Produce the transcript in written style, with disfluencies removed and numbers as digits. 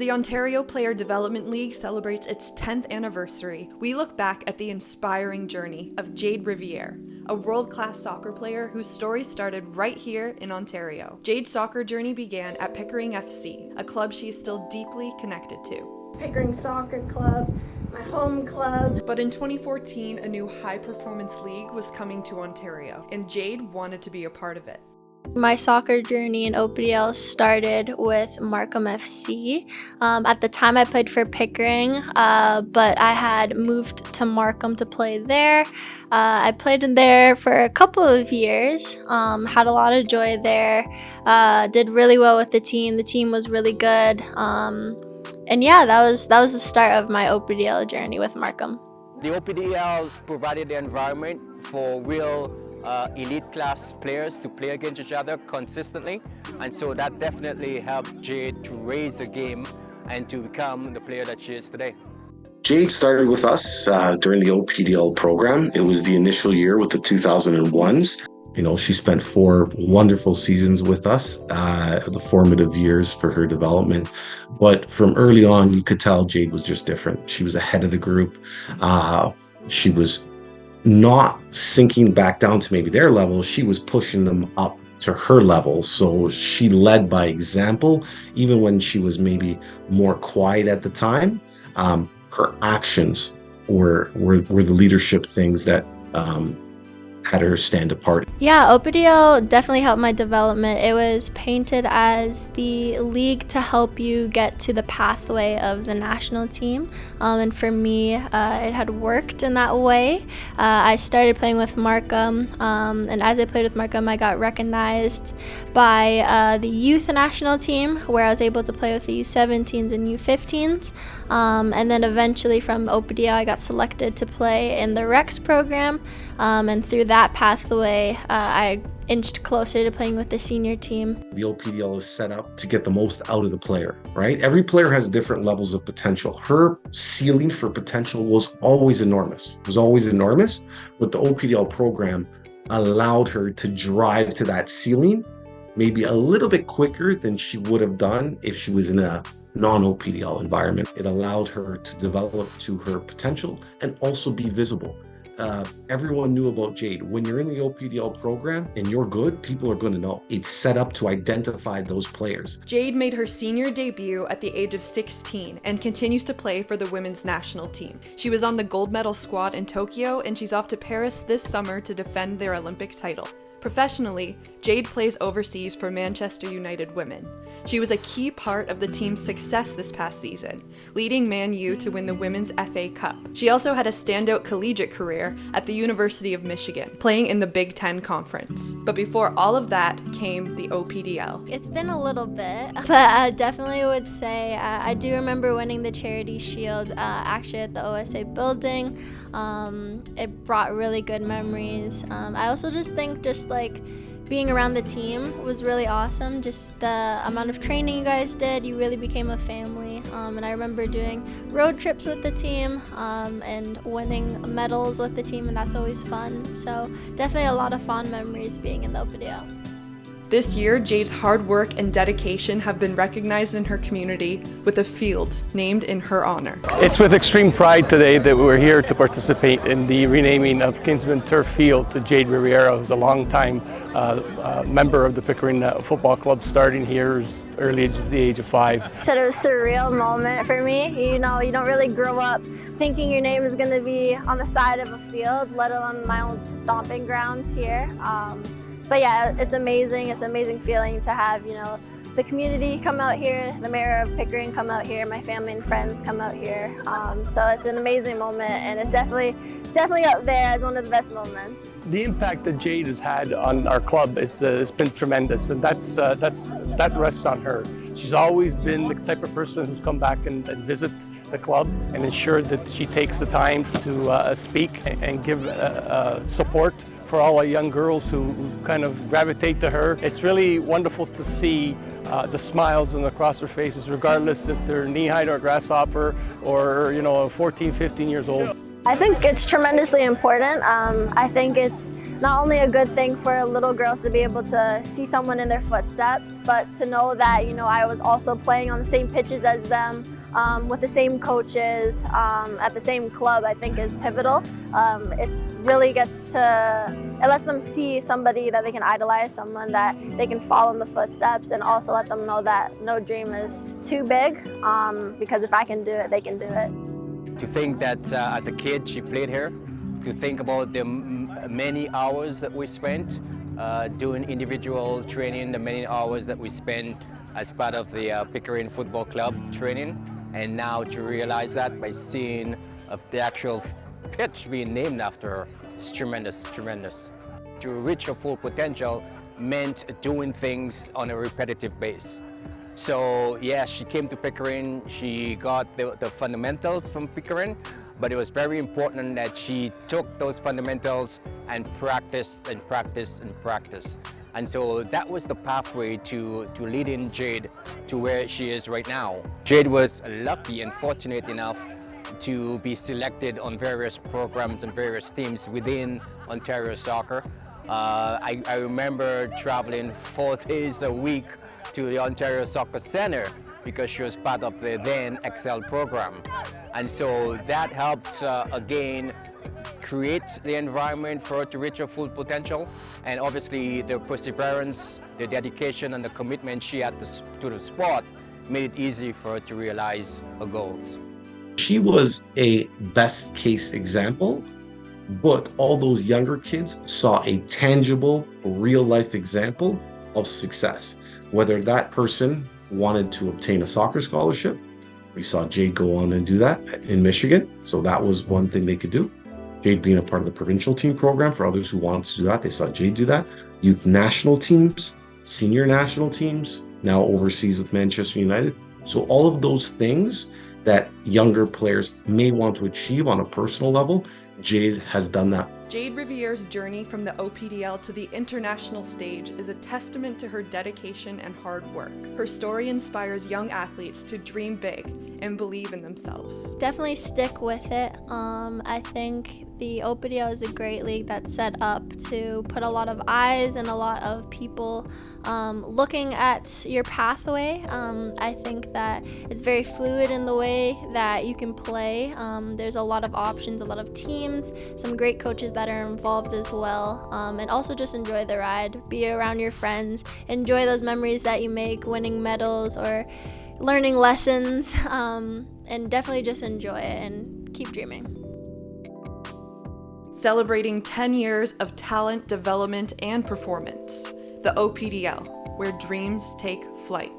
the Ontario Player Development League celebrates its 10th anniversary, we look back at the inspiring journey of Jayde Riviere, a world-class soccer player whose story started right here in Ontario. Jayde's soccer journey began at Pickering FC, a club she is still deeply connected to. Pickering Soccer Club, my home club. But in 2014, a new high-performance league was coming to Ontario, and Jayde wanted to be a part of it. My soccer journey in OPDL started with Markham FC. At the time I played for Pickering, but I had moved to Markham to play there. I played in there for a couple of years, had a lot of joy there, did really well with the team. The team was really good. And yeah, that was the start of my OPDL journey with Markham. The OPDL provided the environment for real elite class players to play against each other consistently, and so that definitely helped Jayde to raise the game and to become the player that she is today. Jayde started with us during the OPDL program. It was the initial year with the 2001s. You know, she spent 4 wonderful seasons with us, the formative years for her development. But from early on, you could tell Jayde was just different. She was ahead of the group. She was not sinking back down to maybe their level. She was pushing them up to her level. So she led by example, even when she was maybe more quiet at the time. Her actions were the leadership things that had her stand apart. Yeah, OPDL definitely helped my development. It was painted as the league to help you get to the pathway of the national team. And for me, it had worked in that way. I started playing with Markham, and as I played with Markham, I got recognized by the youth national team, where I was able to play with the U17s and U15s. And then eventually from OPDL, I got selected to play in the Rex program. And through that pathway, I inched closer to playing with the senior team. The OPDL is set up to get the most out of the player, right? Every player has different levels of potential. Her ceiling for potential was always enormous. But the OPDL program allowed her to drive to that ceiling maybe a little bit quicker than she would have done if she was in a non-OPDL environment. It allowed her to develop to her potential and also be visible. Everyone knew about Jayde. When you're in the OPDL program and you're good, people are going to know. It's set up to identify those players. Jayde made her senior debut at the age of 16 and continues to play for the women's national team. She was on the gold medal squad in Tokyo, and she's off to Paris this summer to defend their Olympic title. Professionally, Jayde plays overseas for Manchester United Women. She was a key part of the team's success this past season, leading Man U to win the Women's FA Cup. She also had a standout collegiate career at the University of Michigan, playing in the Big Ten Conference. But before all of that came the OPDL. It's been a little bit, but I definitely would say I do remember winning the Charity Shield actually at the OSA building. It brought really good memories. I also just think like being around the team was really awesome. Just the amount of training you guys did, you really became a family. And I remember doing road trips with the team and winning medals with the team, and that's always fun. So definitely a lot of fond memories being in the OPDL. This year, Jayde's hard work and dedication have been recognized in her community with a field named in her honor. It's with extreme pride today that we're here to participate in the renaming of Kinsman Turf Field to Jayde Riviere, who's a long-time member of the Pickering Football Club, starting here as early as the age of 5. So it was a surreal moment for me. You know, you don't really grow up thinking your name is going to be on the side of a field, let alone my own stomping grounds here. But yeah, it's amazing. It's an amazing feeling to have, you know, the community come out here, the mayor of Pickering come out here, my family and friends come out here. So it's an amazing moment, and it's definitely up there as one of the best moments. The impact that Jayde has had on our club it's been tremendous, and that rests on her. She's always been the type of person who's come back and visit the club and ensure that she takes the time to speak and give support for all our young girls who kind of gravitate to her. It's really wonderful to see the smiles and across their faces, regardless if they're knee-high or a grasshopper or, 14, 15 years old. I think it's tremendously important. I think it's not only a good thing for little girls to be able to see someone in their footsteps, but to know that, I was also playing on the same pitches as them, with the same coaches, at the same club, I think is pivotal. It really it lets them see somebody that they can idolize, someone that they can follow in the footsteps, and also let them know that no dream is too big, because if I can do it, they can do it. To think that as a kid she played here, to think about the many hours that we spent doing individual training, the many hours that we spent as part of the Pickering Football Club training, and now to realize that by seeing the actual pitch being named after her, it's tremendous, tremendous. To reach her full potential meant doing things on a repetitive basis. So yes, she came to Pickering, she got the fundamentals from Pickering, but it was very important that she took those fundamentals and practiced and practiced and practiced. And so that was the pathway to leading Jayde to where she is right now. Jayde was lucky and fortunate enough to be selected on various programs and various teams within Ontario Soccer. I remember traveling 4 days a week to the Ontario Soccer Centre because she was part of the then Excel program. And so that helped again create the environment for her to reach her full potential, and obviously the perseverance, the dedication and the commitment she had to the sport made it easy for her to realize her goals. She was a best case example, but all those younger kids saw a tangible, real life example of success. Whether that person wanted to obtain a soccer scholarship, we saw Jayde go on and do that in Michigan. So that was one thing they could do. Jayde being a part of the provincial team program, for others who wanted to do that, they saw Jayde do that. Youth national teams, senior national teams, now overseas with Manchester United. So all of those things that younger players may want to achieve on a personal level, Jayde has done that. Jayde Riviere's journey from the OPDL to the international stage is a testament to her dedication and hard work. Her story inspires young athletes to dream big and believe in themselves. Definitely stick with it. I think the OPDL is a great league that's set up to put a lot of eyes and a lot of people looking at your pathway. I think that it's very fluid in the way that you can play. There's a lot of options, a lot of teams, some great coaches that are involved as well, and also just enjoy the ride, be around your friends, enjoy those memories that you make winning medals or learning lessons, and definitely just enjoy it and keep dreaming. Celebrating 10 years of talent development and performance, the OPDL, where dreams take flight.